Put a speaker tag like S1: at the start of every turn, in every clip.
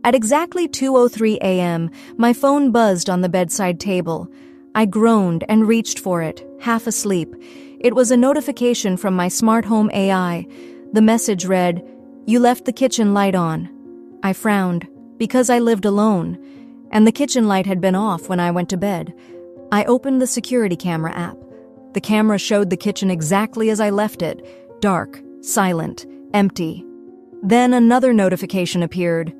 S1: At exactly 2:03 a.m., my phone buzzed on the bedside table. I groaned and reached for it, half asleep. It was a notification from my smart home AI. The message read, "You left the kitchen light on." I frowned, because I lived alone, and the kitchen light had been off when I went to bed. I opened the security camera app. The camera showed the kitchen exactly as I left it, dark, silent, empty. Then another notification appeared.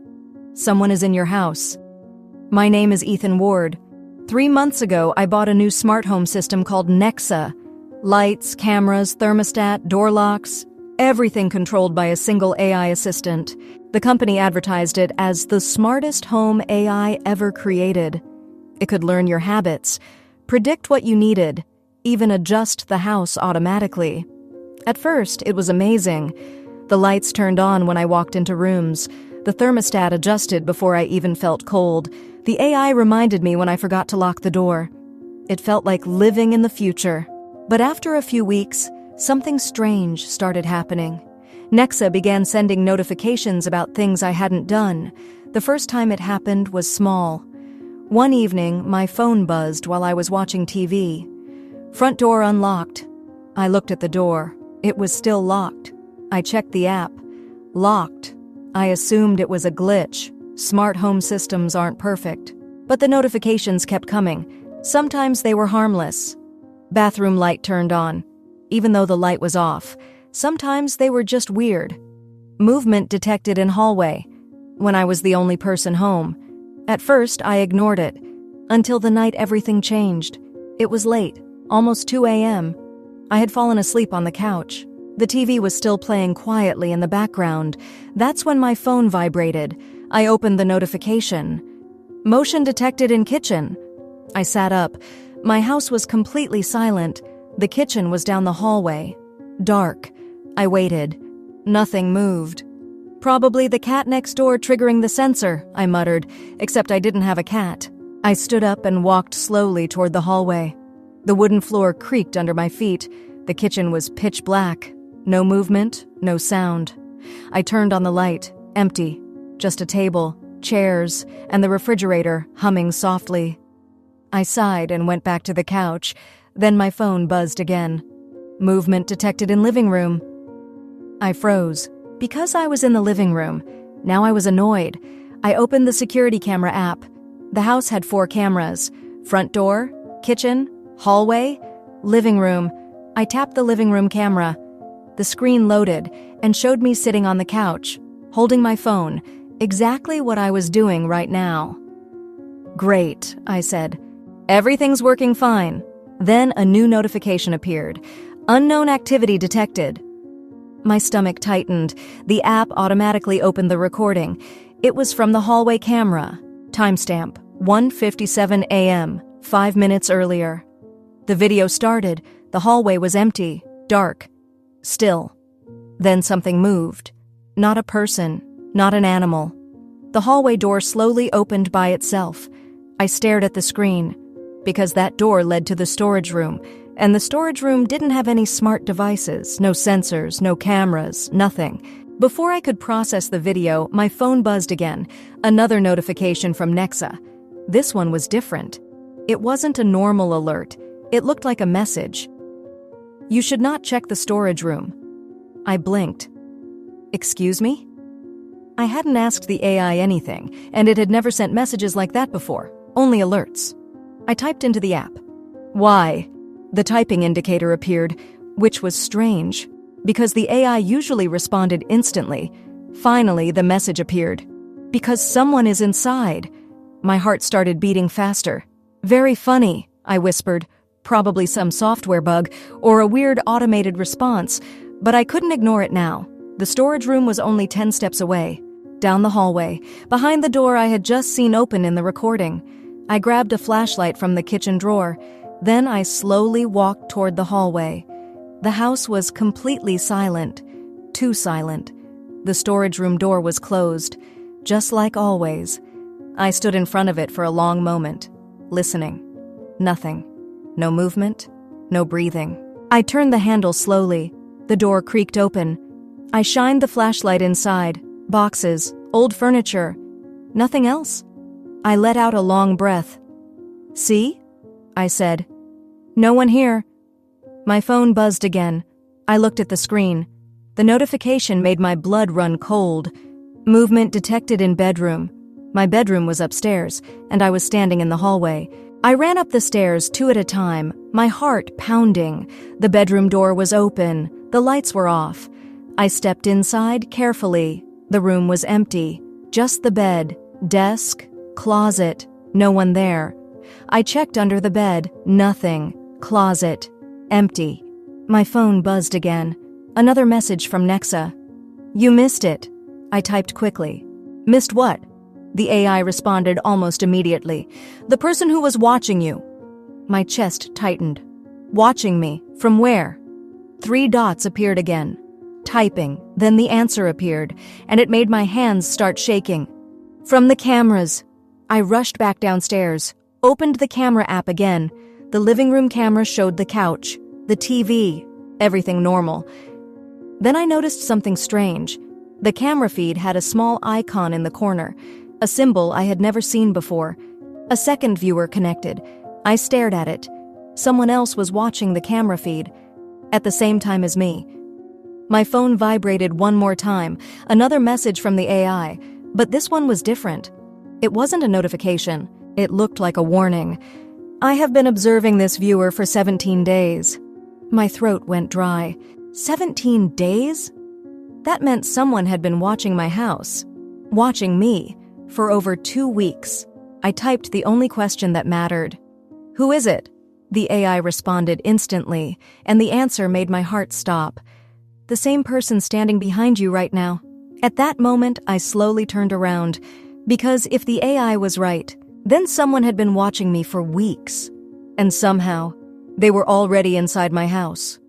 S1: "Someone is in your house." My name is Ethan Ward. 3 months ago, I bought a new smart home system called Nexa. Lights, cameras, thermostat, door locks, everything controlled by a single AI assistant. The company advertised it as the smartest home AI ever created. It could learn your habits, predict what you needed, even adjust the house automatically. At first, it was amazing. The lights turned on when I walked into rooms. The thermostat adjusted before I even felt cold. The AI reminded me when I forgot to lock the door. It felt like living in the future. But after a few weeks, something strange started happening. Nexa began sending notifications about things I hadn't done. The first time it happened was small. One evening, my phone buzzed while I was watching TV. Front door unlocked. I looked at the door. It was still locked. I checked the app. Locked. I assumed it was a glitch. Smart home systems aren't perfect. But the notifications kept coming. Sometimes they were harmless. Bathroom light turned on, even though the light was off. Sometimes they were just weird. Movement detected in hallway, when I was the only person home. At first, I ignored it, until the night everything changed. It was late, almost 2 a.m. I had fallen asleep on the couch. The TV was still playing quietly in the background. That's when my phone vibrated. I opened the notification. "Motion detected in kitchen." I sat up. My house was completely silent. The kitchen was down the hallway. Dark. I waited. Nothing moved. "Probably the cat next door triggering the sensor," I muttered, except I didn't have a cat. I stood up and walked slowly toward the hallway. The wooden floor creaked under my feet. The kitchen was pitch black. No movement, no sound. I turned on the light. Empty. Just a table, chairs, and the refrigerator humming softly. I sighed and went back to the couch. Then my phone buzzed again. "Movement detected in living room." I froze. Because I was in the living room, now I was annoyed. I opened the security camera app. The house had 4 cameras. Front door, kitchen, hallway, living room. I tapped the living room camera. The screen loaded and showed me sitting on the couch, holding my phone, exactly what I was doing right now. "Great," I said. "Everything's working fine." Then a new notification appeared. "Unknown activity detected." My stomach tightened. The app automatically opened the recording. It was from the hallway camera. Timestamp, 1:57 a.m., 5 minutes earlier. The video started. The hallway was empty, dark, still. Then something moved. Not a person, not an animal. The hallway door slowly opened by itself. I stared at the screen, because that door led to the storage room, and the storage room didn't have any smart devices, no sensors, no cameras, nothing. Before I could process the video, my phone buzzed again, another notification from Nexa. This one was different. It wasn't a normal alert. It looked like a message. "You should not check the storage room." I blinked. "Excuse me?" I hadn't asked the AI anything, and it had never sent messages like that before, only alerts. I typed into the app. "Why?" The typing indicator appeared, which was strange, because the AI usually responded instantly. Finally, the message appeared. "Because someone is inside." My heart started beating faster. "Very funny," I whispered. Probably some software bug or a weird automated response, but I couldn't ignore it now. The storage room was only 10 steps away, down the hallway, behind the door I had just seen open in the recording. I grabbed a flashlight from the kitchen drawer. Then I slowly walked toward the hallway. The house was completely silent, too silent. The storage room door was closed, just like always. I stood in front of it for a long moment, listening. Nothing. No movement, no breathing. I turned the handle slowly. The door creaked open. I shined the flashlight inside. Boxes, old furniture. Nothing else? I let out a long breath. See? I said. No one here. My phone buzzed again. I looked at the screen. The notification made my blood run cold. Movement detected in bedroom. My bedroom was upstairs, and I was standing in the hallway. I ran up the stairs 2 at a time, my heart pounding. The bedroom door was open. The lights were off. I stepped inside carefully. The room was empty. Just the bed, desk, closet, no one there. I checked under the bed, nothing. Closet, empty. My phone buzzed again. Another message from Nexa. You missed it. I typed quickly. Missed what? The AI responded almost immediately. The person who was watching you. My chest tightened. Watching me? From where? 3 dots appeared again. Typing, then the answer appeared, and it made my hands start shaking. From the cameras. I rushed back downstairs, opened the camera app again. The living room camera showed the couch, the TV, everything normal. Then I noticed something strange. The camera feed had a small icon in the corner, a symbol I had never seen before. A second viewer connected. I stared at it. Someone else was watching the camera feed, at the same time as me. My phone vibrated one more time, another message from the AI, but this one was different. It wasn't a notification. It looked like a warning. I have been observing this viewer for 17 days. My throat went dry. 17 days? That meant someone had been watching my house. Watching me. For over 2 weeks. I typed the only question that mattered. Who is it? The AI responded instantly, and the answer made my heart stop. The same person standing behind you right now. At that moment, I slowly turned around, because if the AI was right, then someone had been watching me for weeks. And somehow, they were already inside my house.